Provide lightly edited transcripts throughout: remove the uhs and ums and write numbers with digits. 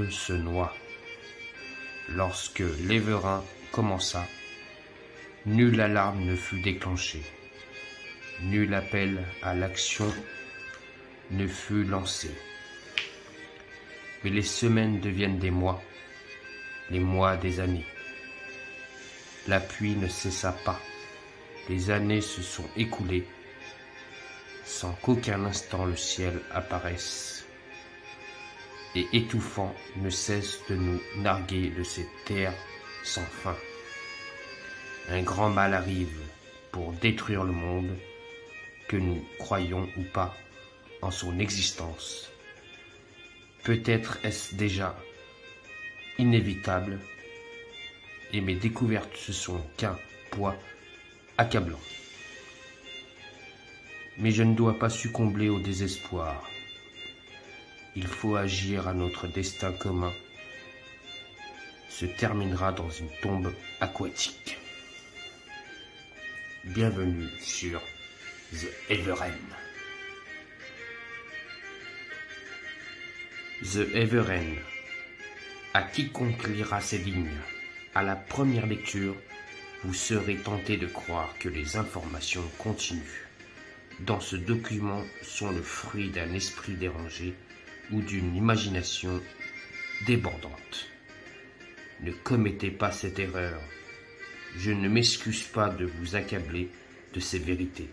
monde se noie. Lorsque l'Éverin commença, nulle alarme ne fut déclenchée, nul appel à l'action ne fut lancé. Mais les semaines deviennent des mois, les mois des années. La pluie ne cessa pas, les années se sont écoulées, sans qu'aucun instant le ciel apparaisse, et étouffant ne cesse de nous narguer de ces terres sans fin. Un grand mal arrive pour détruire le monde, que nous croyons ou pas en son existence. Peut-être est-ce déjà inévitable, et mes découvertes ce sont qu'un poids accablant. Mais je ne dois pas succomber au désespoir. Il faut agir à notre destin commun se terminera dans une tombe aquatique. Bienvenue sur The Everen. The Everen. À quiconque lira ces lignes, à la première lecture, vous serez tenté de croire que les informations contenues dans ce document sont le fruit d'un esprit dérangé ou d'une imagination débordante. Ne commettez pas cette erreur. Je ne m'excuse pas de vous accabler de ces vérités.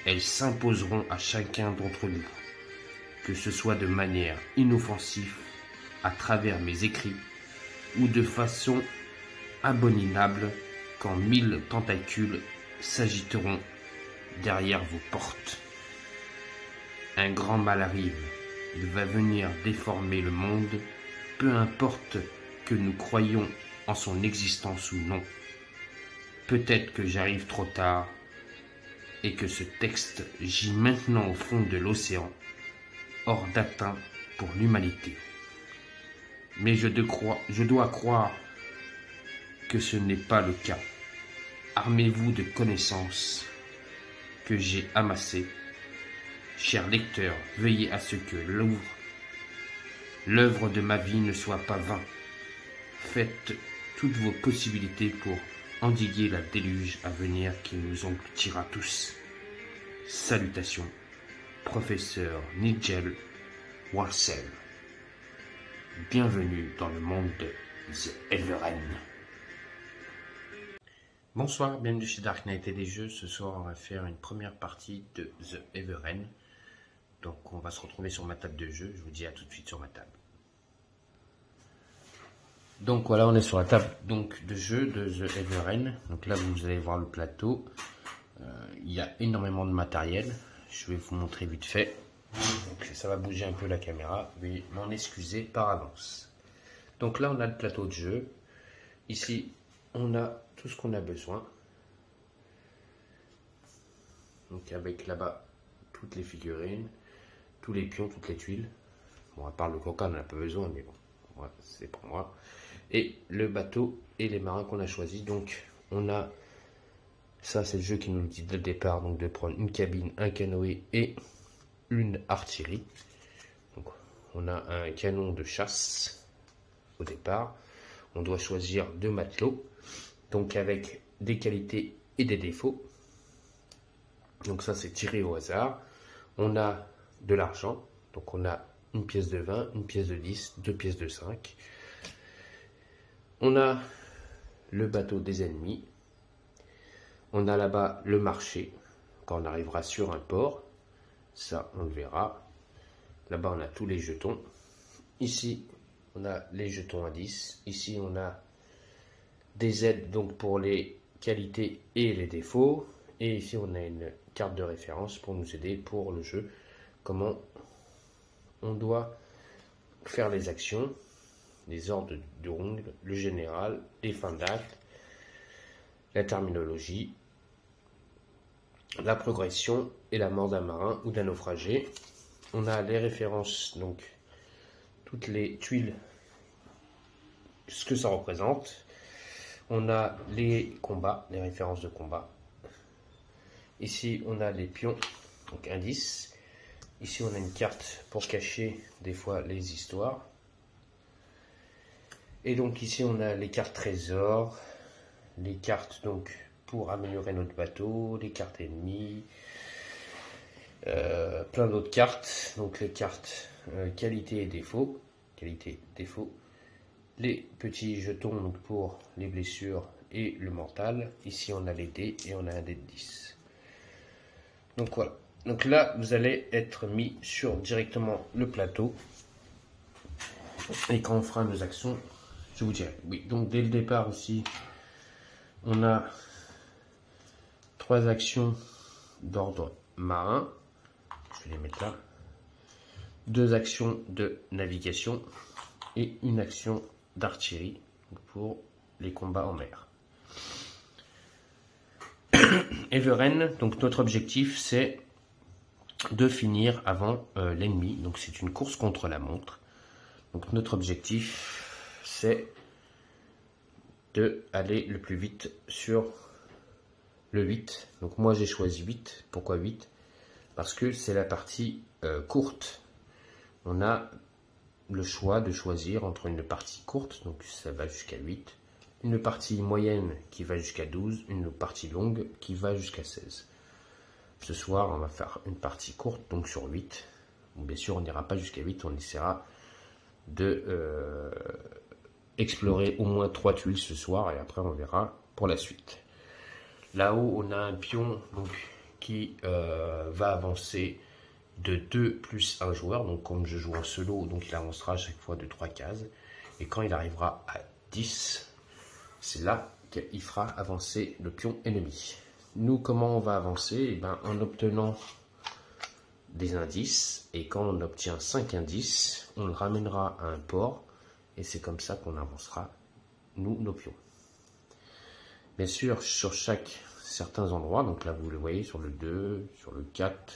Elles s'imposeront à chacun d'entre nous, que ce soit de manière inoffensive à travers mes écrits ou de façon abominable quand 1000 tentacules s'agiteront derrière vos portes. Un grand mal arrive, il va venir déformer le monde, peu importe que nous croyions en son existence ou non. Peut-être que j'arrive trop tard et que ce texte gît maintenant au fond de l'océan, hors d'atteinte pour l'humanité. Mais je dois croire que ce n'est pas le cas. Armez-vous de connaissances que j'ai amassées. Chers lecteurs, veillez à ce que l'œuvre de ma vie ne soit pas vaine. Faites toutes vos possibilités pour endiguer la déluge à venir qui nous engloutira tous. Salutations, professeur Nigel Walsall. Bienvenue dans le monde de The Everen. Bonsoir, bienvenue chez Dark Knight et des jeux. Ce soir, on va faire une première partie de The Everen. Donc, on va se retrouver sur ma table de jeu. Je vous dis à tout de suite sur ma table. Donc voilà, on est sur la table de jeu de The Everen. Donc là, vous allez voir le plateau. Il y a énormément de matériel. Je vais vous montrer vite fait. Donc, ça va bouger un peu la caméra. Veuillez m'en excuser par avance. Donc là, on a le plateau de jeu. Ici, on a tout ce qu'on a besoin. Donc avec là-bas, toutes les figurines, tous les pions, toutes les tuiles. Bon, à part le coca, on n'a pas besoin, mais bon, ouais, c'est pour moi. Et le bateau et les marins qu'on a choisis. Donc on a, ça c'est le jeu qui nous dit dès le départ, donc de prendre une cabine, un canoë et une artillerie. Donc on a un canon de chasse au départ. On doit choisir 2 matelots, donc avec des qualités et des défauts. Donc ça c'est tiré au hasard. On a de l'argent, donc on a une pièce de 20, une pièce de 10, 2 pièces de 5. On a le bateau des ennemis. On a là-bas le marché, quand on arrivera sur un port. Ça, on le verra. Là-bas, on a tous les jetons. Ici, on a les jetons à 10. Ici, on a des aides donc pour les qualités et les défauts. Et ici, on a une carte de référence pour nous aider pour le jeu. Comment on doit faire les actions, les ordres de ronde, le général, les fins d'acte, la terminologie, la progression et la mort d'un marin ou d'un naufragé. On a les références, donc toutes les tuiles, ce que ça représente. On a les combats, les références de combat. Ici, on a les pions, donc indices. Ici, on a une carte pour cacher des fois les histoires. Et donc ici on a les cartes trésors, les cartes donc pour améliorer notre bateau, les cartes ennemies, plein d'autres cartes, donc les cartes qualité et défaut, les petits jetons donc pour les blessures et le mental. Ici on a les dés et on a un dé de 10. Donc voilà, donc là vous allez être mis sur directement le plateau et quand on fera nos actions je vous dirai. Oui, donc dès le départ ici on a 3 actions d'ordre marin, je vais les mettre là, 2 actions de navigation et une action d'artillerie pour les combats en mer. Everen, donc notre objectif c'est de finir avant l'ennemi, donc c'est une course contre la montre. Donc notre objectif c'est de aller le plus vite sur le 8. Donc moi j'ai choisi 8. Pourquoi 8? Parce que c'est la partie courte. On a le choix de choisir entre une partie courte, donc ça va jusqu'à 8, une partie moyenne qui va jusqu'à 12, une partie longue qui va jusqu'à 16. Ce soir, on va faire une partie courte, donc sur 8. Bon, bien sûr, on n'ira pas jusqu'à 8, on essaiera de explorer au moins 3 tuiles ce soir, et après on verra pour la suite. Là-haut, on a un pion donc, qui va avancer de 2 plus 1 joueur, donc comme je joue en solo, donc il avancera à chaque fois de 3 cases, et quand il arrivera à 10, c'est là qu'il fera avancer le pion ennemi. Nous, comment on va avancer? Eh ben, en obtenant des indices, et quand on obtient 5 indices, on le ramènera à un port, et c'est comme ça qu'on avancera, nous, nos pions. Bien sûr, sur certains endroits, donc là vous le voyez sur le 2, sur le 4,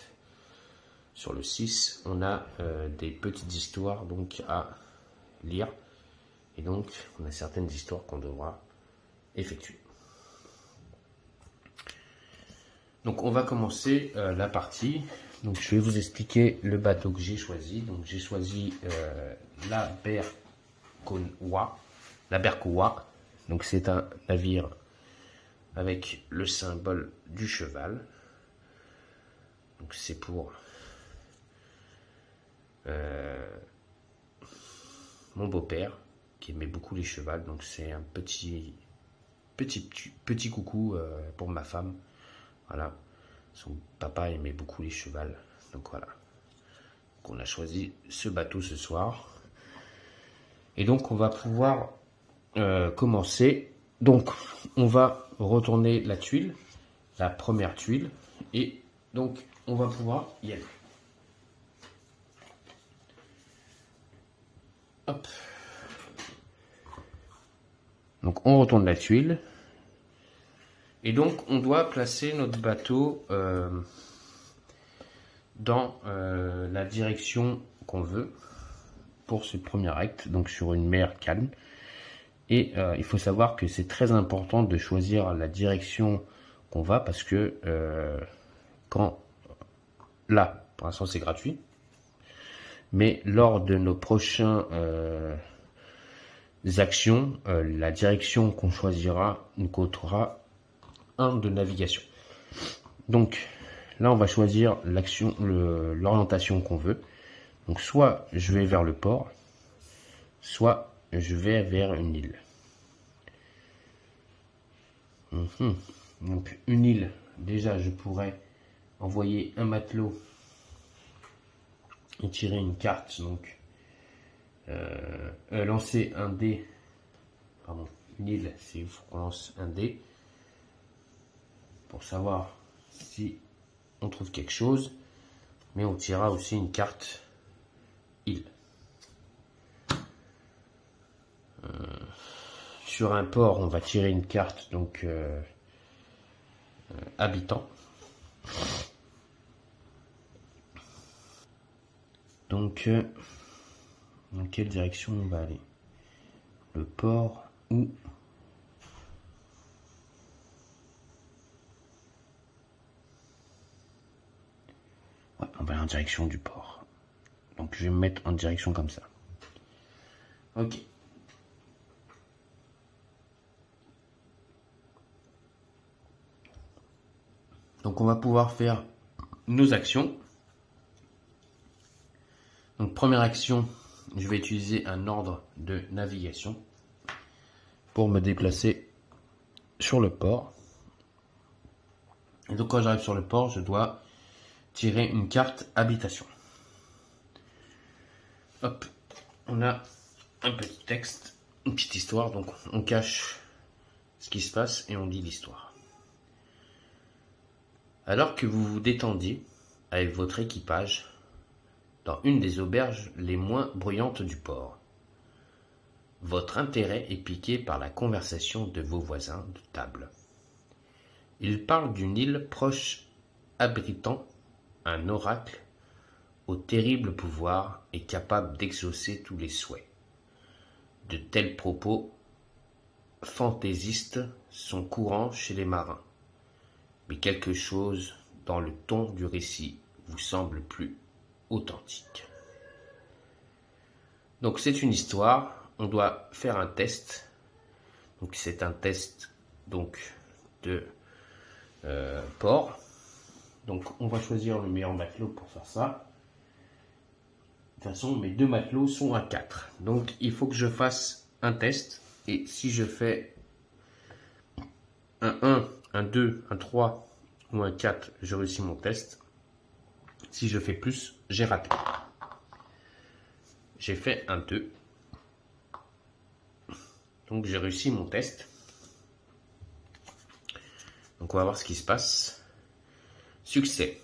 sur le 6, on a des petites histoires donc à lire, et donc on a certaines histoires qu'on devra effectuer. Donc on va commencer la partie. Donc je vais vous expliquer le bateau que j'ai choisi. Donc j'ai choisi la Berkowa. Donc c'est un navire avec le symbole du cheval. Donc c'est pour mon beau-père qui aimait beaucoup les chevals. Donc c'est un petit coucou pour ma femme. Voilà, son papa aimait beaucoup les chevals, donc voilà. Donc on a choisi ce bateau ce soir. Et donc on va pouvoir commencer. Donc on va retourner la tuile, la première tuile, et donc on va pouvoir y aller. Hop. Donc on retourne la tuile. Et donc, on doit placer notre bateau dans la direction qu'on veut pour ce premier acte, donc sur une mer calme. Et il faut savoir que c'est très important de choisir la direction qu'on va parce que là, pour l'instant, c'est gratuit. Mais lors de nos prochaines actions, la direction qu'on choisira nous coûtera de navigation. Donc là on va choisir l'action, l'orientation qu'on veut. Donc soit je vais vers le port, soit je vais vers une île. Donc une île, déjà je pourrais envoyer un matelot et tirer une carte, donc lancer un dé. Pardon, une île, c'est il faut qu'on lance un dé pour savoir si on trouve quelque chose, mais on tirera aussi une carte île. Sur un port, on va tirer une carte donc habitant. Donc dans quelle direction on va aller? Le port ou on va aller en direction du port. Donc je vais me mettre en direction comme ça. Ok. Donc on va pouvoir faire nos actions. Donc première action, je vais utiliser un ordre de navigation pour me déplacer sur le port. Et donc quand j'arrive sur le port, je dois tirer une carte habitation. Hop, on a un petit texte, une petite histoire, donc on cache ce qui se passe et on lit l'histoire. Alors que vous vous détendiez avec votre équipage dans une des auberges les moins bruyantes du port, votre intérêt est piqué par la conversation de vos voisins de table. Ils parlent d'une île proche abritant un oracle au terrible pouvoir et capable d'exaucer tous les souhaits. De tels propos fantaisistes sont courants chez les marins, mais quelque chose dans le ton du récit vous semble plus authentique. Donc c'est une histoire, on doit faire un test. Donc c'est un test donc de port. Donc on va choisir le meilleur matelot pour faire ça. De toute façon, mes deux matelots sont à 4. Donc il faut que je fasse un test. Et si je fais un 1, un 2, un 3 ou un 4, je réussis mon test. Si je fais plus, j'ai raté. J'ai fait un 2. Donc j'ai réussi mon test. Donc on va voir ce qui se passe. Succès.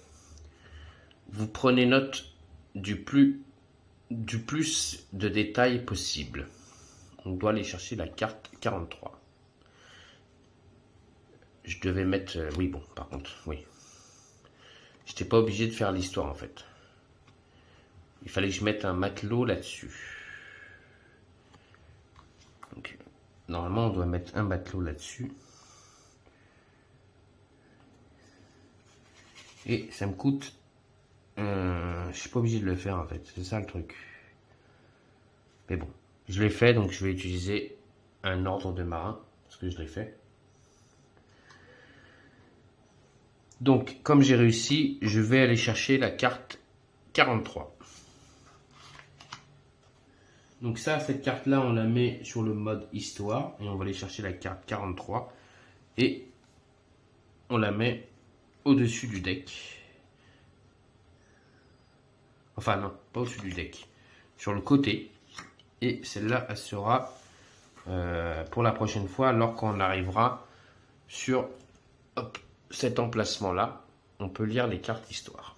Vous prenez note du plus de détails possible. On doit aller chercher la carte 43. Je devais mettre... oui, bon, par contre, oui. Je n'étais pas obligé de faire l'histoire, en fait. Il fallait que je mette un matelot là-dessus. Donc, normalement, on doit mettre un matelot là-dessus. Et ça me coûte... je suis pas obligé de le faire, en fait. C'est ça, le truc. Mais bon, je l'ai fait, donc je vais utiliser un ordre de marin. Parce que je l'ai fait. Donc, comme j'ai réussi, je vais aller chercher la carte 43. Donc ça, cette carte-là, on la met sur le mode histoire. Et on va aller chercher la carte 43. Et on la met au-dessus du deck. Enfin non, pas au-dessus du deck. Sur le côté. Et celle-là, elle sera pour la prochaine fois, alors qu'on arrivera sur cet emplacement-là. On peut lire les cartes histoire.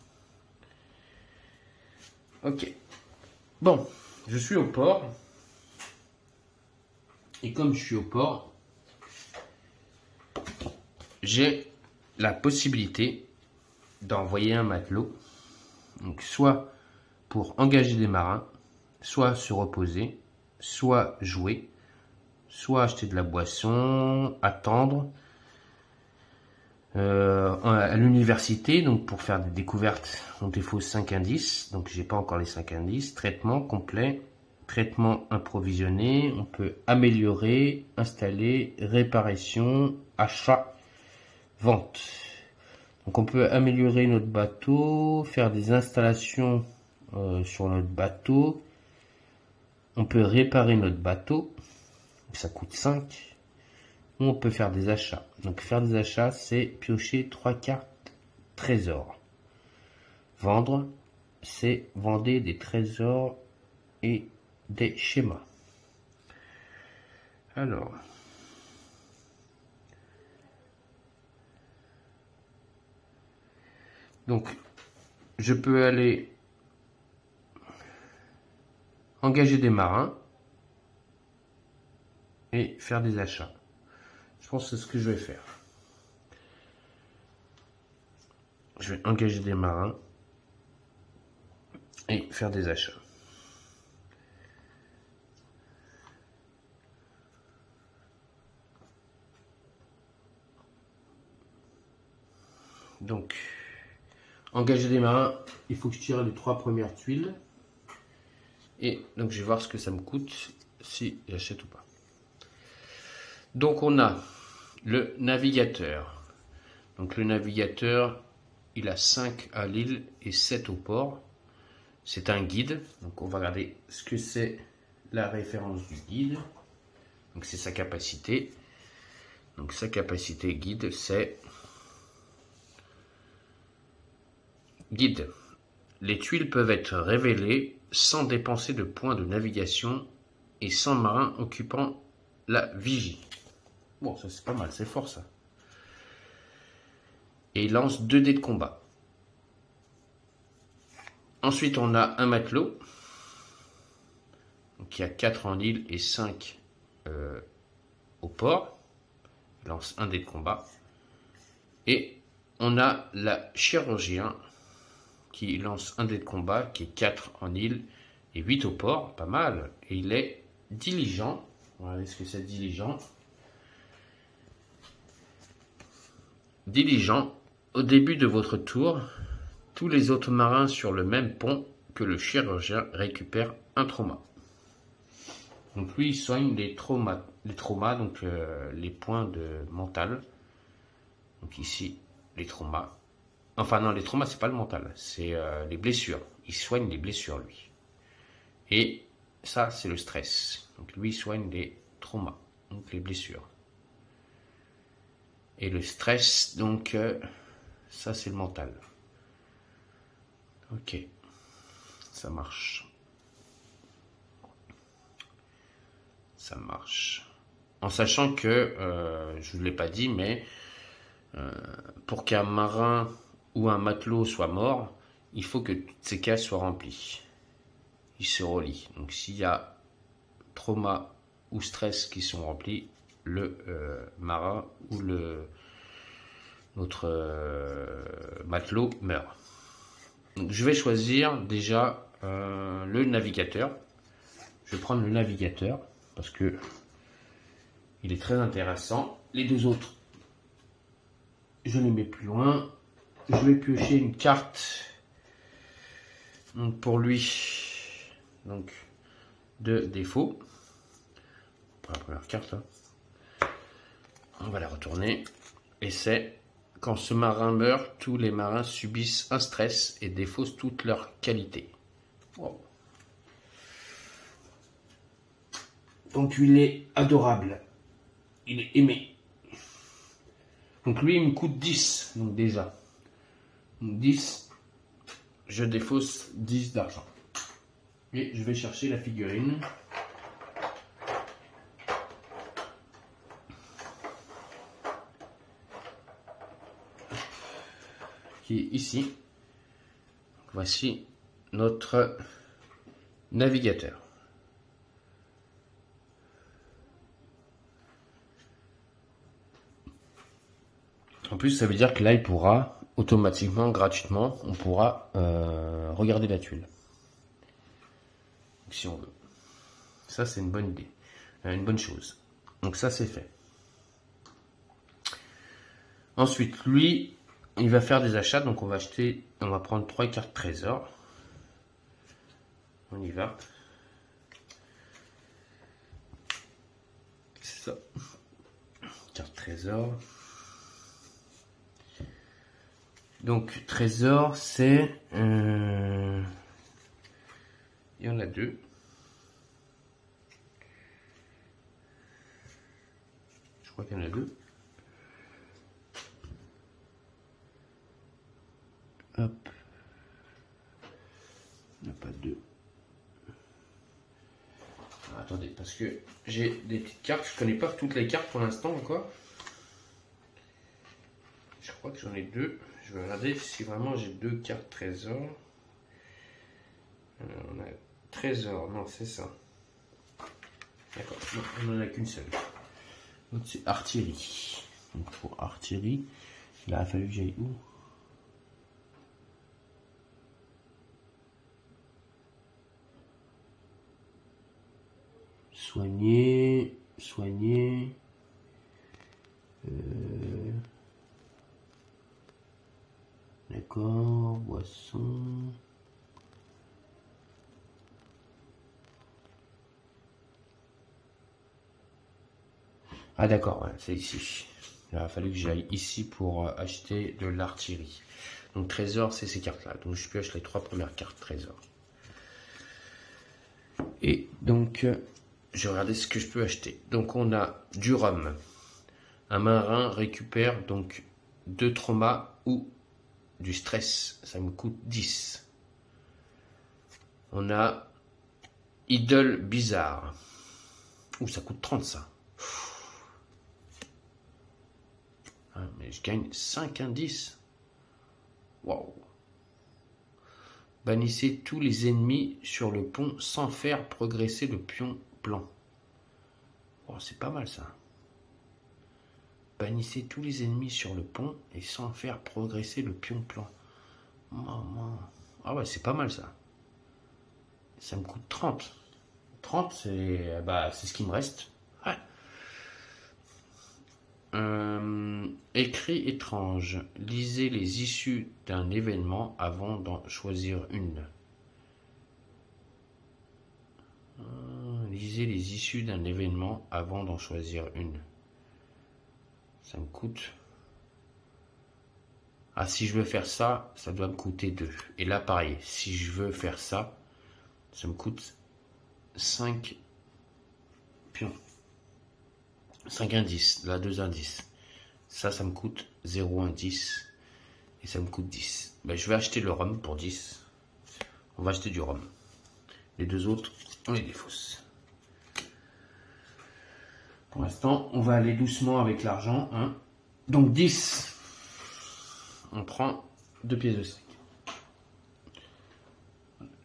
Ok. Bon, je suis au port. Et comme je suis au port, j'ai la possibilité d'envoyer un matelot. Donc soit pour engager des marins, soit se reposer, soit jouer, soit acheter de la boisson, attendre. À l'université, donc pour faire des découvertes, on il faut 5 indices, donc j'ai pas encore les 5 indices. Traitement complet, traitement improvisionné, on peut améliorer, installer, réparation, achat, vente. Donc on peut améliorer notre bateau, faire des installations sur notre bateau, on peut réparer notre bateau, ça coûte 5. Ou on peut faire des achats. Donc faire des achats, c'est piocher 3 cartes trésors. Vendre, c'est vendre des trésors et des schémas. Alors, donc je peux aller engager des marins et faire des achats. Je pense que c'est ce que je vais faire. Je vais engager des marins et faire des achats. Donc, engager des marins, il faut que je tire les 3 premières tuiles. Et donc, je vais voir ce que ça me coûte si j'achète ou pas. Donc, on a le navigateur. Donc le navigateur, il a 5 à l'île et 7 au port. C'est un guide. Donc on va regarder ce que c'est la référence du guide. Donc c'est sa capacité. Donc sa capacité guide, c'est guide. Les tuiles peuvent être révélées sans dépenser de points de navigation et sans marin occupant la vigie. Bon, ça c'est pas mal, c'est fort ça. Et il lance 2 dés de combat. Ensuite, on a un matelot qui a 4 en île et 5 au port. Il lance un dé de combat. Et on a la chirurgien qui lance un dé de combat qui est 4 en île et 8 au port. Pas mal. Et il est diligent. On va voir ce que c'est diligent. Diligent. Au début de votre tour, tous les autres marins sur le même pont que le chirurgien récupèrent un trauma. Donc lui, il soigne les traumas, donc les points de mental. Donc ici, les traumas. Enfin non, les traumas, c'est pas le mental, c'est les blessures. Il soigne les blessures, lui. Et ça, c'est le stress. Donc lui, il soigne les traumas, donc les blessures. Et le stress, donc ça, c'est le mental. Ok, ça marche. Ça marche. En sachant que, je ne vous l'ai pas dit, mais pour qu'un marin ou un matelot soit mort, il faut que toutes ces cases soient remplies. Il se relie. Donc s'il y a trauma ou stress qui sont remplis, le marin ou notre matelot meurt. Donc, je vais choisir déjà le navigateur. Je vais prendre le navigateur parce que il est très intéressant. Les deux autres, je les mets plus loin. Je vais piocher une carte donc pour lui, donc de défaut. Pour la première carte, là. On va la retourner. Et c'est quand ce marin meurt, tous les marins subissent un stress et défaussent toutes leurs qualités. Wow. Donc il est adorable. Il est aimé. Donc lui, il me coûte 10. Donc déjà. Donc 10. Je défausse 10 d'argent. Et je vais chercher la figurine. Qui est ici. Voici notre navigateur. En plus, ça veut dire que là, il pourra automatiquement, gratuitement, on pourra regarder la tuile. Si on veut. Ça, c'est une bonne idée. Une bonne chose. Donc ça, c'est fait. Ensuite, lui, il va faire des achats. Donc on va acheter, on va prendre 3 cartes trésor. On y va. C'est ça. Carte trésor. Donc trésor, c'est... il y en a 2. Je crois qu'il y en a 2. Hop. Il n'y en a pas 2. Attendez, parce que j'ai des petites cartes. Je ne connais pas toutes les cartes pour l'instant encore. Je crois que j'en ai 2. Je vais regarder si vraiment j'ai 2 cartes trésor. On a trésor, non, c'est ça. D'accord, on n'en a qu'une seule. Donc c'est artillerie. Donc pour artillerie, il a fallu que j'aille où? Soigner, soigner. D'accord, boisson. Ah d'accord, ouais, c'est ici. Il a fallu que j'aille ici pour acheter de l'artillerie. Donc trésor, c'est ces cartes-là. Donc je pioche les 3 premières cartes trésor. Et donc, je vais regarder ce que je peux acheter. Donc on a du rhum. Un marin récupère donc 2 traumas ou du stress. Ça me coûte 10. On a idole bizarre. Ouh, ça coûte 30 ça. Ah, mais je gagne 5 indices. Waouh. Bannissez tous les ennemis sur le pont sans faire progresser le pion blanc. Oh, c'est pas mal ça. Bannissez tous les ennemis sur le pont et sans faire progresser le pion blanc. Ah ouais, c'est pas mal ça. Ça me coûte 30. 30, c'est ce qui me reste. Ouais. Écrit étrange. Lisez les issues d'un événement avant d'en choisir une. Lisez les issues d'un événement avant d'en choisir une. Ça me coûte... Ah, si je veux faire ça, ça doit me coûter 2. Et là, pareil, si je veux faire ça, ça me coûte 5 pions. 5 indices, là 2 indices. Ça me coûte 0 indice. Et ça me coûte 10. Ben, je vais acheter le rhum pour 10. On va acheter du rhum. Les deux autres, on les défausse. Pour l'instant, on va aller doucement avec l'argent. Hein. Donc 10. On prend 2 pièces de 5.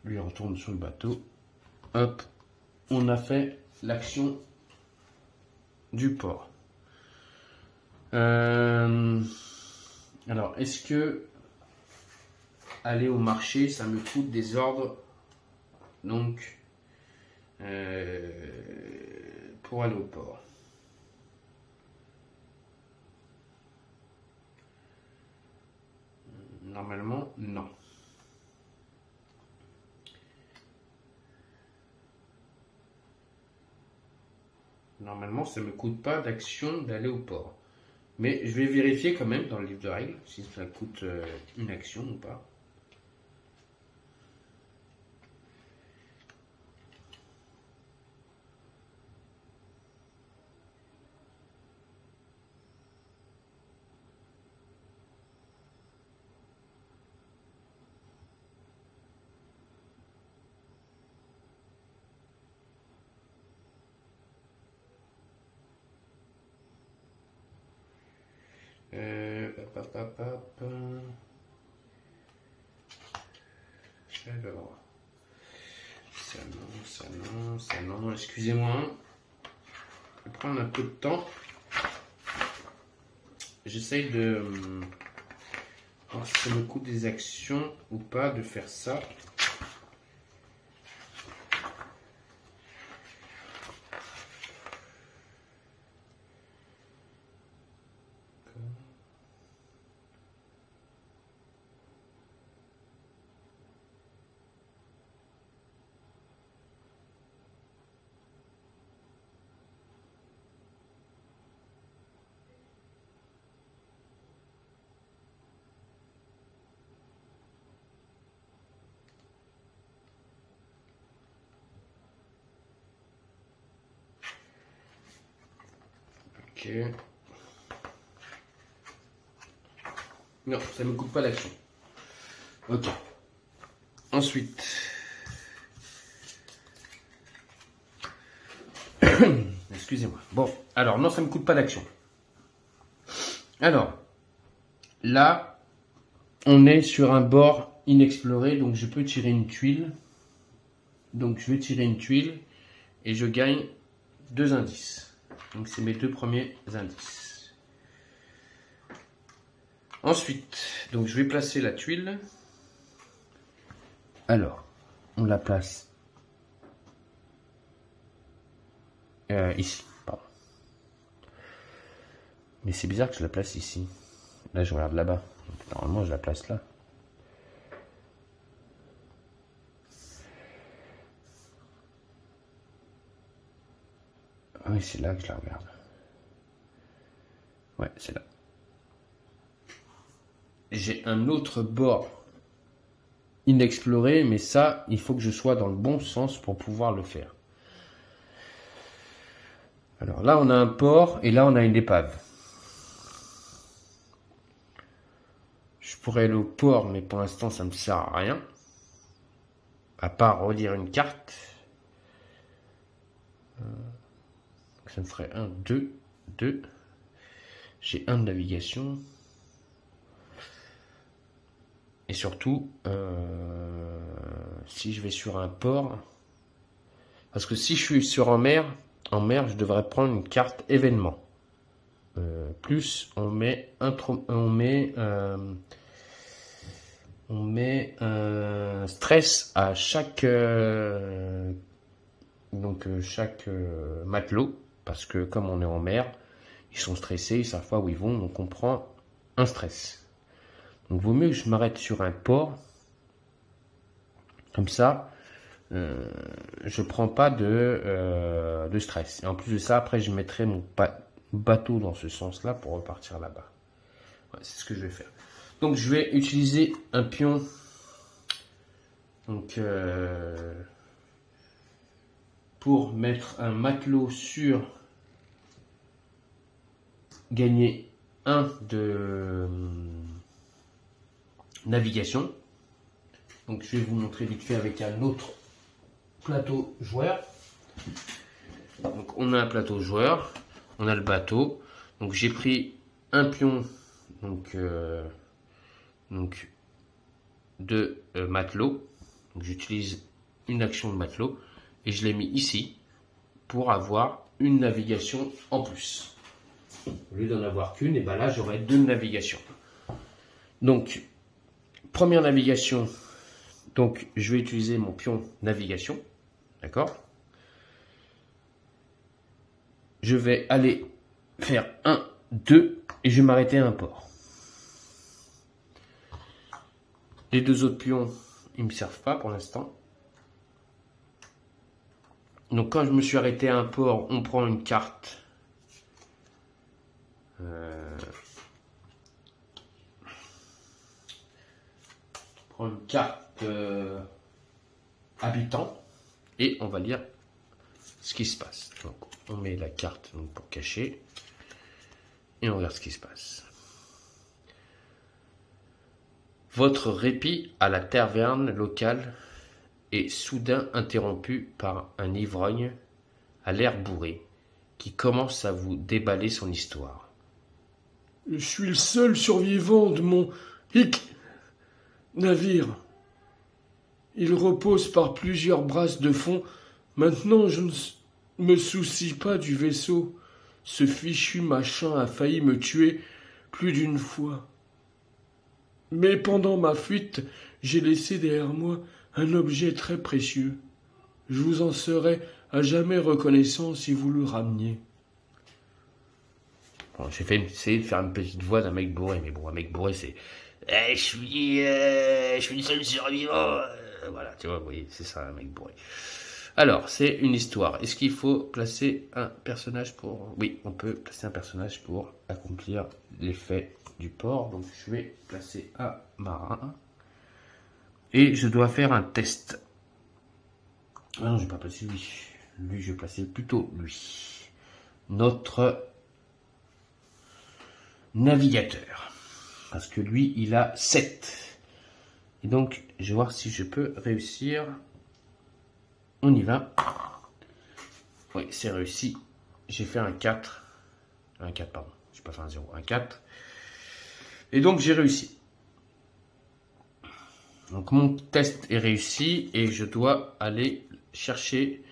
Lui retourne sur le bateau. Hop. On a fait l'action du port. Alors, est-ce que aller au marché, ça me coûte des ordres, donc, pour aller au port? Normalement, non. Normalement, ça ne me coûte pas d'action d'aller au port. Mais je vais vérifier quand même dans le livre de règles si ça coûte une action ou pas. Alors, ça non, excusez-moi. Je vais prendre un peu de temps. J'essaye de voir si ça me coûte des actions ou pas de faire ça. Ok. Non, ça ne me coûte pas l'action. Ok. Ensuite. Excusez-moi. Bon, alors non, ça ne me coûte pas d'action. Alors, là, on est sur un bord inexploré, donc je peux tirer une tuile. Donc je vais tirer une tuile et je gagne 2 indices. Donc c'est mes 2 premiers indices. Ensuite, donc je vais placer la tuile. Alors, on la place ici, pardon. Mais c'est bizarre que je la place ici. Là, je regarde là-bas. Normalement, je la place là. Ah oui, c'est là que je la regarde. Ouais, c'est là. J'ai un autre bord inexploré, mais ça, il faut que je sois dans le bon sens pour pouvoir le faire. Alors là, on a un port et là, on a une épave. Je pourrais aller au port, mais pour l'instant, ça me sert à rien. À part relire une carte. Ça me ferait 1, 2, 2. J'ai 1 de navigation. Et surtout, si je vais sur un port, parce que si je suis sur en mer, je devrais prendre une carte événement. Plus on met un stress à chaque matelot, parce que comme on est en mer, ils sont stressés, ils savent pas où ils vont, donc on prend un stress. Donc vaut mieux que je m'arrête sur un port, comme ça je prends pas de stress. Et en plus de ça, après je mettrai mon bateau dans ce sens là pour repartir là-bas. Ouais, c'est ce que je vais faire. Donc je vais utiliser un pion, donc pour mettre un matelot sur gagner 1 de navigation. Donc je vais vous montrer vite fait avec un autre plateau joueur. Donc on a un plateau joueur, on a le bateau. Donc j'ai pris un pion de matelot. J'utilise une action de matelot et je l'ai mis ici pour avoir une navigation en plus. Au lieu d'en avoir qu'une, et ben là j'aurai 2 navigations. Donc première navigation, donc je vais utiliser mon pion navigation, d'accord. Je vais aller faire 1, 2 et je vais m'arrêter à un port. Les 2 autres pions, ils ne me servent pas pour l'instant. Donc quand je me suis arrêté à un port, on prend une carte. Habitant et on va lire ce qui se passe. Donc on met la carte pour cacher et on regarde ce qui se passe. Votre répit à la taverne locale est soudain interrompu par un ivrogne à l'air bourré qui commence à vous déballer son histoire. Je suis le seul survivant de mon navire. Il repose par plusieurs brasses de fond. Maintenant, je ne me soucie pas du vaisseau. Ce fichu machin a failli me tuer plus d'une fois. Mais pendant ma fuite, j'ai laissé derrière moi un objet très précieux. Je vous en serai à jamais reconnaissant si vous le rameniez. Bon, j'ai essayé de faire une petite voix d'un mec bourré, mais bon, un mec bourré, c'est je suis le seul survivant. Voilà, tu vois, oui, c'est ça, un mec bourré. Alors, c'est une histoire. Est-ce qu'il faut placer un personnage pour... Oui, on peut placer un personnage pour accomplir l'effet du port. Donc, je vais placer un marin. Et je dois faire un test. Ah non, je vais pas placer lui. Lui, je vais placer plutôt lui. Notre navigateur. Parce que lui, il a 7. Et donc, je vais voir si je peux réussir. On y va. Oui, c'est réussi. J'ai fait un 4. Un 4, pardon. Je n'ai pas fait un 0. Un 4. Et donc, j'ai réussi. Donc, mon test est réussi et je dois aller chercher.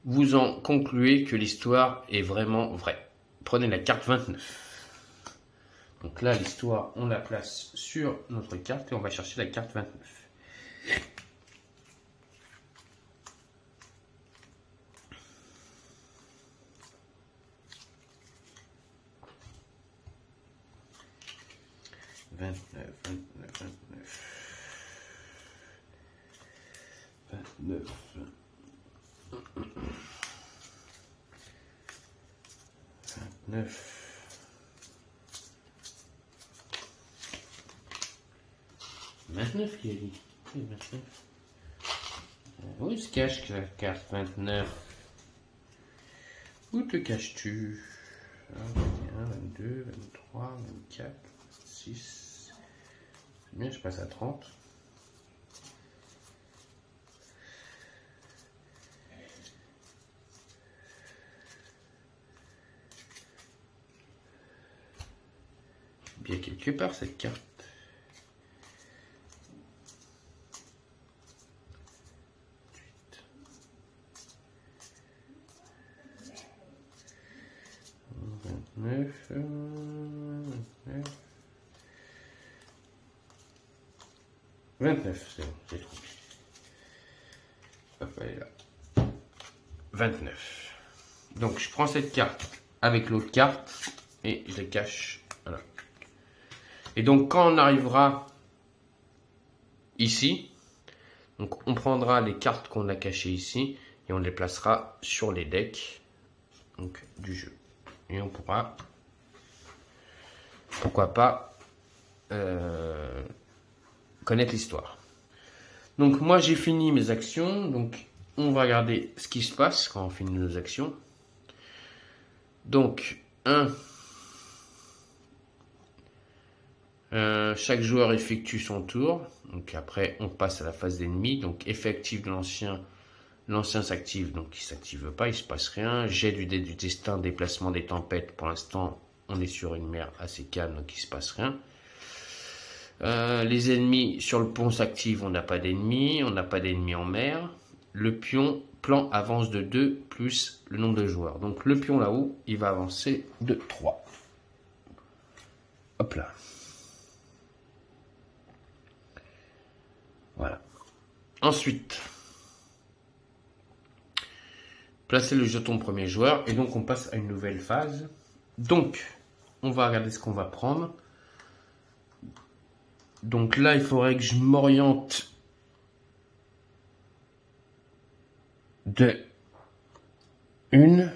Vous en concluez que l'histoire est vraiment vraie. Prenez la carte 29. Donc là, l'histoire, on la place sur notre carte et on va chercher la carte 29. 29 qui a dit. Oui, 29. Où se cache la carte 29? Où te caches-tu? 21, 22, 23, 24, 26. C'est bien, je passe à 30. Bien quelque part cette carte. Neuf, 29, c'est bon, j'ai trouvé. Hop, elle est là. 29. Donc je prends cette carte avec l'autre carte et je les cache. Voilà. Et donc quand on arrivera ici, donc on prendra les cartes qu'on a cachées ici et on les placera sur les decks donc, du jeu. Et on pourra, pourquoi pas, connaître l'histoire. Donc moi j'ai fini mes actions, donc on va regarder ce qui se passe quand on finit nos actions. Donc chaque joueur effectue son tour, donc après on passe à la phase d'ennemi, donc effectif de l'ancien s'active, donc il ne s'active pas, il ne se passe rien. Jet du dé du destin, déplacement des tempêtes, pour l'instant on est sur une mer assez calme, donc il ne se passe rien. Les ennemis sur le pont s'activent, on n'a pas d'ennemis, on n'a pas d'ennemis en mer. Le plan avance de 2 plus le nombre de joueurs. Donc le pion là-haut, il va avancer de 3. Hop là. Voilà. Ensuite, placer le jeton premier joueur et donc on passe à une nouvelle phase. Donc, on va regarder ce qu'on va prendre. Donc là, il faudrait que je m'oriente de une.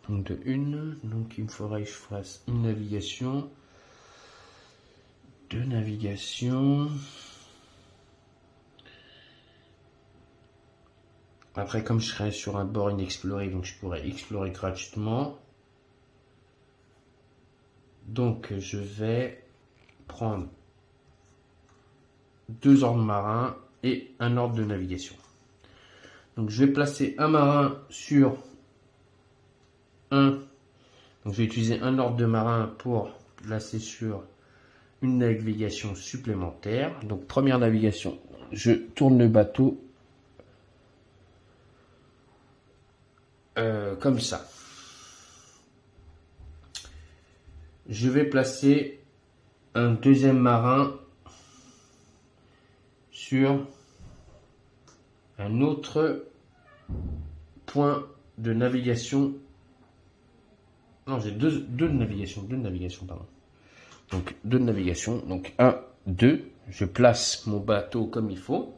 Donc de une. Donc il me faudrait que je fasse une navigation. 2 navigations. Après, comme je serais sur un bord inexploré, donc je pourrais explorer gratuitement. Donc je vais prendre 2 ordres marins et un ordre de navigation. Donc je vais placer un marin sur un. Donc je vais utiliser un ordre de marin pour placer sur une navigation supplémentaire. Donc première navigation, je tourne le bateau comme ça. Je vais placer un deuxième marin sur un autre point de navigation. Non, j'ai deux navigations, pardon. Donc, 2 navigations. Donc, 1, 2. Je place mon bateau comme il faut.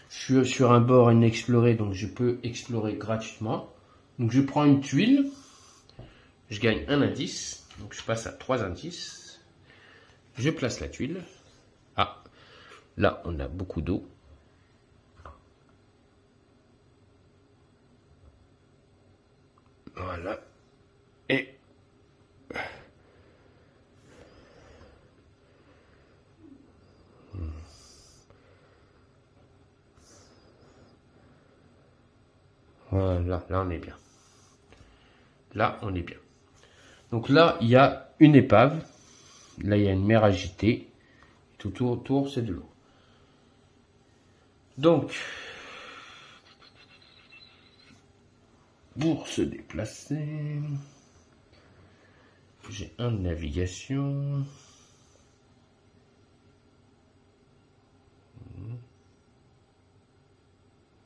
Je suis sur un bord inexploré, donc je peux explorer gratuitement. Donc, je prends une tuile. Je gagne un indice. Donc, je passe à 3 indices. Je place la tuile. Ah, là, on a beaucoup d'eau. Voilà. Et voilà, là on est bien. Là on est bien. Donc là il y a une épave. Là il y a une mer agitée. Tout autour c'est de l'eau. Donc pour se déplacer, j'ai un de navigation.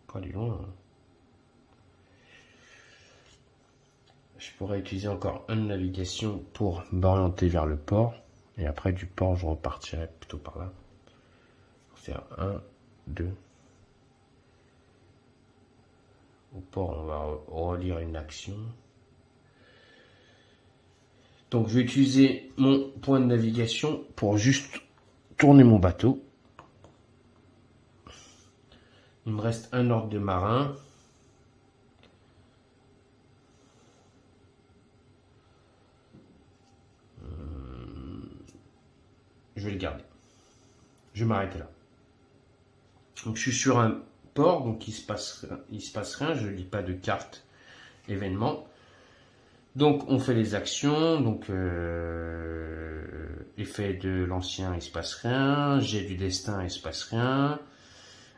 Pas aller loin. Hein. Je pourrais utiliser encore un de navigation pour m'orienter vers le port. Et après du port, je repartirai plutôt par là. Pour faire 1, 2. Au port, on va relire une action. Donc je vais utiliser mon point de navigation pour juste tourner mon bateau. Il me reste un ordre de marin. Je vais le garder. Je vais m'arrêter là. Donc je suis sur un port, donc il se passe rien. Je ne lis pas de carte événement. Donc on fait les actions. Donc effet de l'ancien, il se passe rien. Jet du destin, il se passe rien.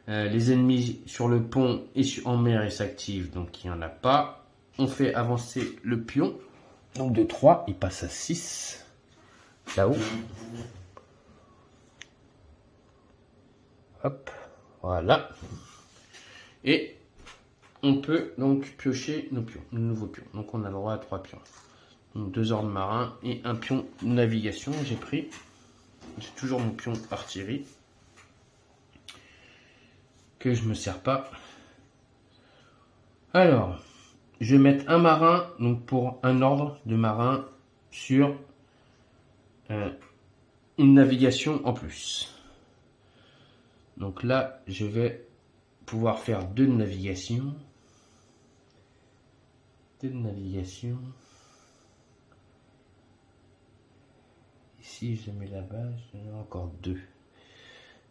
Les ennemis sur le pont et en mer, ils s'activent, donc il n'y en a pas. On fait avancer le pion. Donc de 3, il passe à 6. Là-haut. Hop, voilà. Et on peut donc piocher nos pions, nos nouveaux pions. Donc on a le droit à 3 pions. Donc 2 ordres marins et un pion navigation. J'ai pris. J'ai toujours mon pion artillerie. Que je me sers pas. Alors, je vais mettre un marin, donc pour un ordre de marin sur une navigation en plus. Donc là, je vais pouvoir faire 2 navigations. 2 navigations. Ici, je mets là-bas, j'en ai encore 2. Ça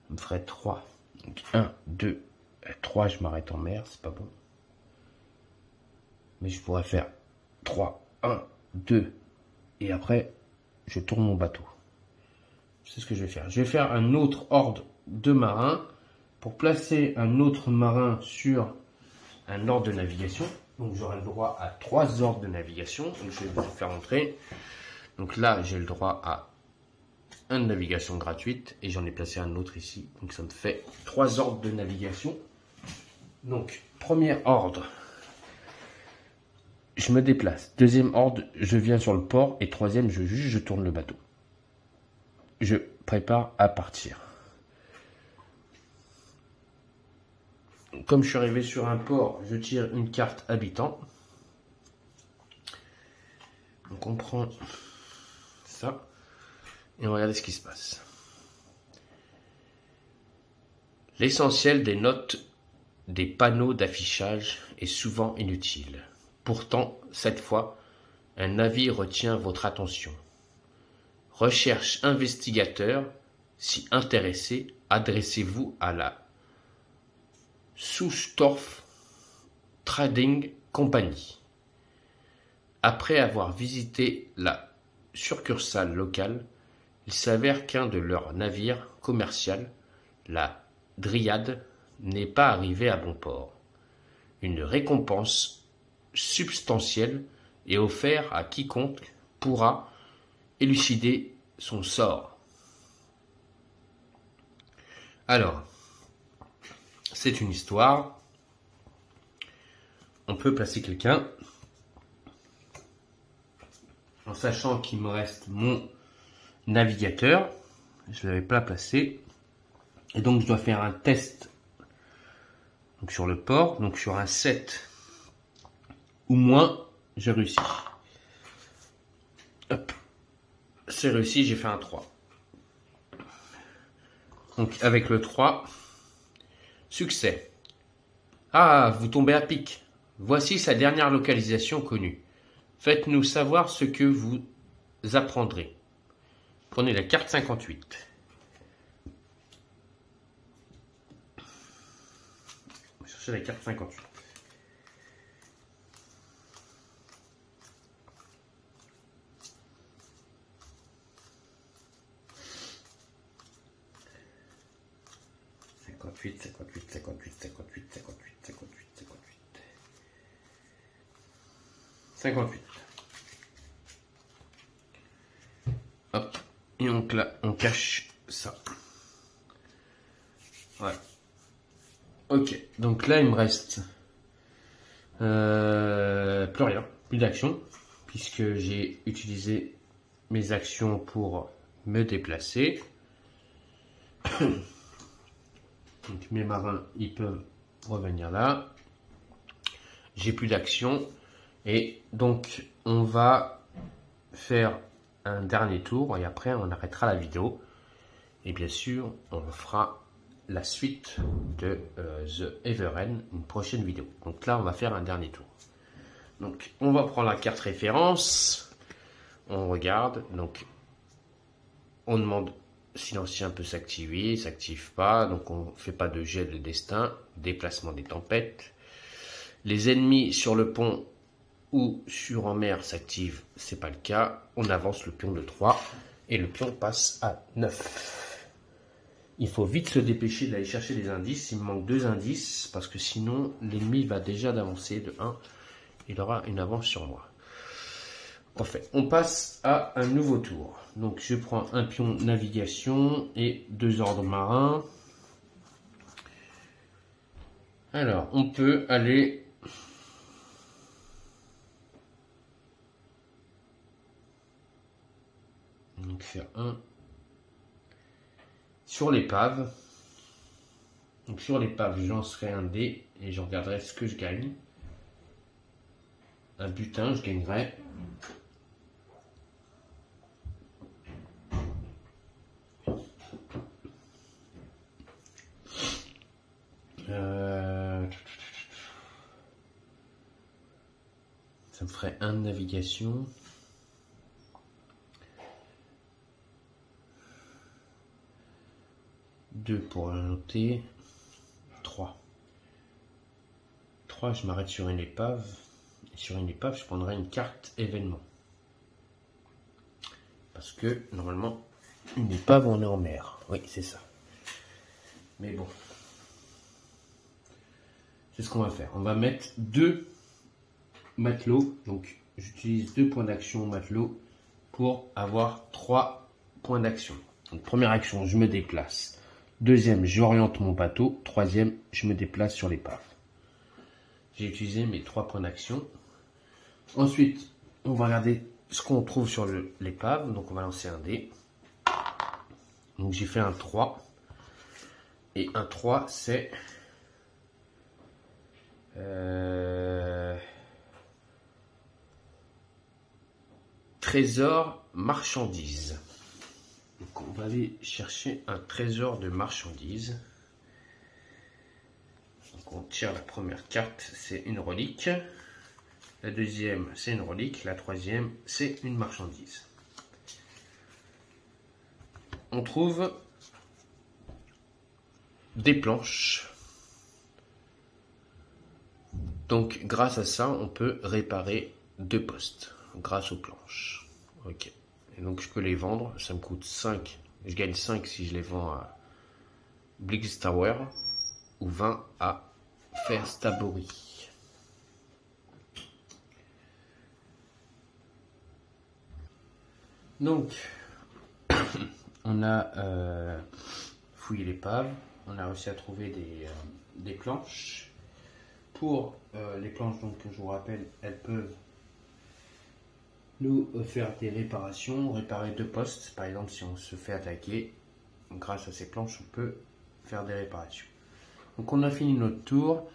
me ferait 3. Donc 1, 2, 3, je m'arrête en mer, c'est pas bon. Mais je pourrais faire 3, 1, 2, et après, je tourne mon bateau. C'est ce que je vais faire. Je vais faire un autre ordre de marins pour placer un autre marin sur un ordre de navigation. Donc j'aurai le droit à 3 ordres de navigation. Donc je vais vous faire entrer. Donc là, j'ai le droit à une navigation gratuite et j'en ai placé un autre ici. Donc ça me fait 3 ordres de navigation. Donc, premier ordre, je me déplace. Deuxième ordre, je viens sur le port. Et troisième, je tourne le bateau. Je prépare à partir. Comme je suis arrivé sur un port, je tire une carte habitant. Donc on prend ça. Et on regarde ce qui se passe. L'essentiel des notes des panneaux d'affichage est souvent inutile. Pourtant, cette fois, un navire retient votre attention. Recherche investigateur, si intéressé, adressez-vous à la Soestorf Trading Company. Après avoir visité la succursale locale, il s'avère qu'un de leurs navires commercial, la Dryade, n'est pas arrivé à bon port. Une récompense substantielle est offerte à quiconque pourra élucider son sort. Alors, c'est une histoire. On peut placer quelqu'un en sachant qu'il me reste mon navigateur. Je ne l'avais pas placé. Et donc, je dois faire un test donc, sur le port. Donc, sur un 7 ou moins, j'ai réussi. Hop. C'est réussi, j'ai fait un 3. Donc, avec le 3, succès. Ah, vous tombez à pic. Voici sa dernière localisation connue. Faites-nous savoir ce que vous apprendrez. Prenez la carte 58. On va chercher la carte 58. Hop, et donc là, on cache ça. Voilà. Ok, donc là, il me reste plus rien, plus d'action, puisque j'ai utilisé mes actions pour me déplacer. Donc mes marins, ils peuvent revenir là. J'ai plus d'action. Et donc, on va faire un dernier tour. Et après, on arrêtera la vidéo. Et bien sûr, on fera la suite de The Everen, une prochaine vidéo. Donc là, on va faire un dernier tour. Donc, on va prendre la carte référence. On regarde. Donc, on demande si l'ancien peut s'activer. Il ne s'active pas. Donc, on ne fait pas de jet de destin. Déplacement des tempêtes. Les ennemis sur le pont ou sur en mer s'activent. C'est pas le cas. On avance le pion de 3. Et le pion passe à 9. Il faut vite se dépêcher d'aller chercher des indices. Il me manque 2 indices. Parce que sinon, l'ennemi va déjà d'avancer de 1. Il aura une avance sur moi. Enfin, on passe à un nouveau tour. Donc, je prends un pion navigation et 2 ordres marins. Alors, on peut aller... Donc, faire un... Sur l'épave. Donc, sur l'épave, je lancerai un dé et je regarderai ce que je gagne. Un butin, je gagnerai. Ça me ferait 1 de navigation. Deux pour orienter. 3. 3, je m'arrête sur une épave. Et sur une épave, je prendrai une carte événement. Parce que, normalement, une épave, on est en mer. Oui, c'est ça. Mais bon. C'est ce qu'on va faire. On va mettre 2 matelots. Donc, j'utilise 2 points d'action matelot pour avoir 3 points d'action. Donc, première action, je me déplace. Deuxième, j'oriente mon bateau. Troisième, je me déplace sur l'épave. J'ai utilisé mes 3 points d'action. Ensuite, on va regarder ce qu'on trouve sur l'épave. Donc, on va lancer un dé. Donc, j'ai fait un 3. Et un 3, c'est... Trésor marchandises. Donc, on va aller chercher un trésor de marchandises. Donc, on tire la première carte, c'est une relique. La deuxième, c'est une relique. La troisième, c'est une marchandise. On trouve des planches. Donc, grâce à ça, on peut réparer 2 postes. Grâce aux planches. Ok. Et donc, je peux les vendre. Ça me coûte 5. Je gagne 5 si je les vends à Blix Tower. Ou 20 à Fairstabury. Donc, on a fouillé l'épave, on a réussi à trouver des planches. Pour les planches, donc, que je vous rappelle, elles peuvent nous faire des réparations, réparer 2 postes. Par exemple, si on se fait attaquer, grâce à ces planches, on peut faire des réparations. Donc, on a fini notre tour.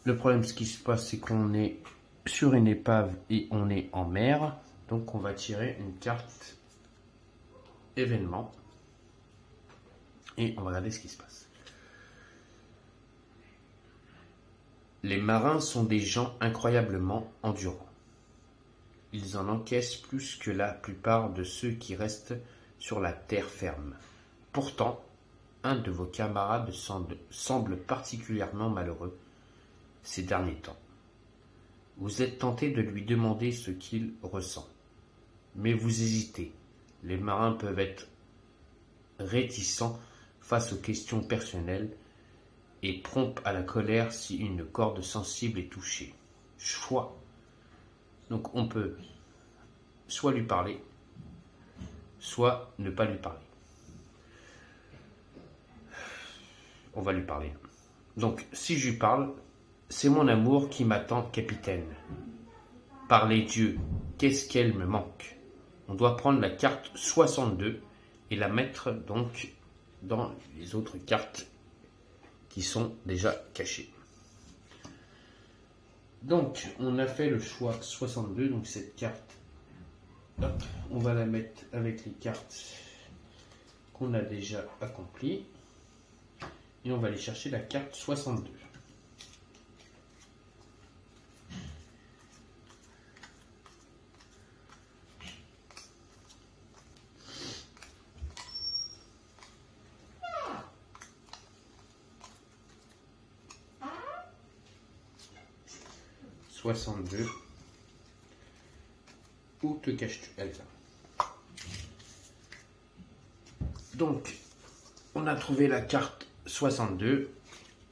Le problème, ce qui se passe, c'est qu'on est sur une épave et on est en mer. Donc, on va tirer une carte événement et on va regarder ce qui se passe. Les marins sont des gens incroyablement endurants. Ils en encaissent plus que la plupart de ceux qui restent sur la terre ferme. Pourtant, un de vos camarades semble particulièrement malheureux ces derniers temps. Vous êtes tenté de lui demander ce qu'il ressent, mais vous hésitez. Les marins peuvent être réticents face aux questions personnelles et prompts à la colère si une corde sensible est touchée. Choix. Donc on peut soit lui parler, soit ne pas lui parler. On va lui parler. Donc si je lui parle, c'est mon amour qui m'attend, capitaine. Par les dieux, qu'est-ce qu'elle me manque? On doit prendre la carte 62 et la mettre donc dans les autres cartes qui sont déjà cachées. Donc, on a fait le choix 62, donc cette carte, hop, on va la mettre avec les cartes qu'on a déjà accompli. Et on va aller chercher la carte 62. Où te caches-tu? Elle est là. Donc, on a trouvé la carte 62.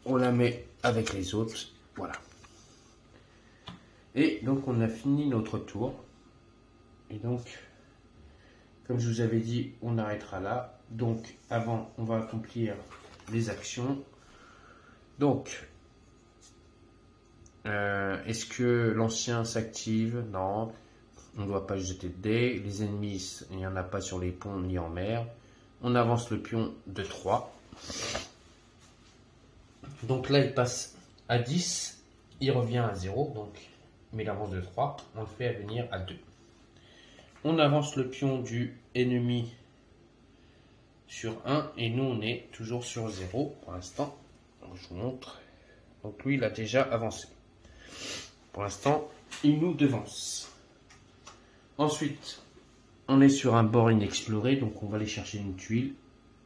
On la met avec les autres. Voilà. Et donc, on a fini notre tour. Et donc, comme je vous avais dit, on arrêtera là. Donc, avant, on va accomplir les actions. Donc, est-ce que l'ancien s'active? Non. On ne doit pas jeter de dés. Les ennemis, il n'y en a pas sur les ponts ni en mer. On avance le pion de 3. Donc là, il passe à 10. Il revient à 0. Donc, mais il avance de 3. On le fait venir à 2. On avance le pion du ennemi sur 1. Et nous, on est toujours sur 0 pour l'instant. Je vous montre. Donc lui, il a déjà avancé. Pour l'instant, il nous devance. Ensuite, on est sur un bord inexploré, donc on va aller chercher une tuile.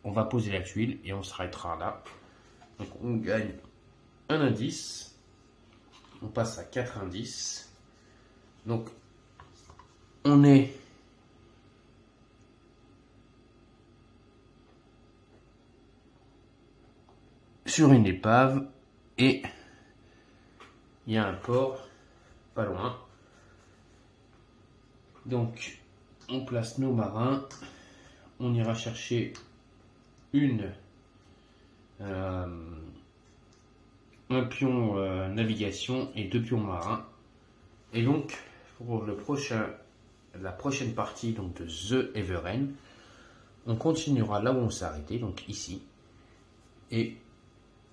On va poser la tuile et on s'arrêtera là. Donc on gagne un indice. On passe à 4 indices. Donc on est sur une épave et il y a un port pas loin. Donc, on place nos marins. On ira chercher un pion navigation et 2 pions marins. Et donc, pour la prochaine partie donc, de The Everen, on continuera là où on s'est arrêté, donc ici. Et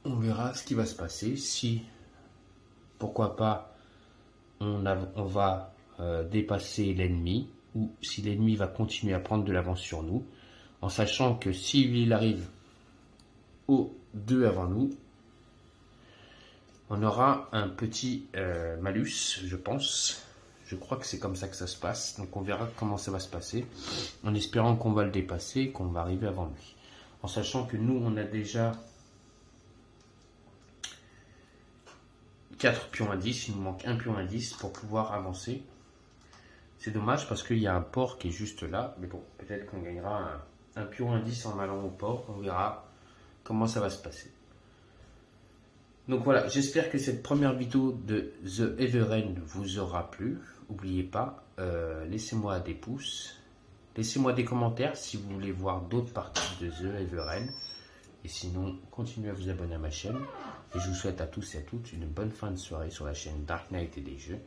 on verra ce qui va se passer. Si, pourquoi pas, on va dépasser l'ennemi, ou si l'ennemi va continuer à prendre de l'avance sur nous, en sachant que s'il arrive aux 2 avant nous, on aura un petit malus, je pense. Je crois que c'est comme ça que ça se passe, donc on verra comment ça va se passer, en espérant qu'on va le dépasser et qu'on va arriver avant lui. En sachant que nous, on a déjà 4 pions à 10, il nous manque un pion à 10 pour pouvoir avancer. C'est dommage parce qu'il y a un port qui est juste là, mais bon, peut-être qu'on gagnera un pion à 10 en allant au port, on verra comment ça va se passer. Donc voilà, j'espère que cette première vidéo de The Everen vous aura plu. N'oubliez pas, laissez-moi des pouces, laissez-moi des commentaires si vous voulez voir d'autres parties de The Everen. Et sinon, continuez à vous abonner à ma chaîne. Et je vous souhaite à tous et à toutes une bonne fin de soirée sur la chaîne Dark Knight et des jeux.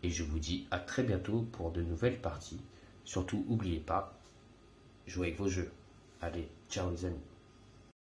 Et je vous dis à très bientôt pour de nouvelles parties. Surtout, n'oubliez pas, jouez avec vos jeux. Allez, ciao les amis.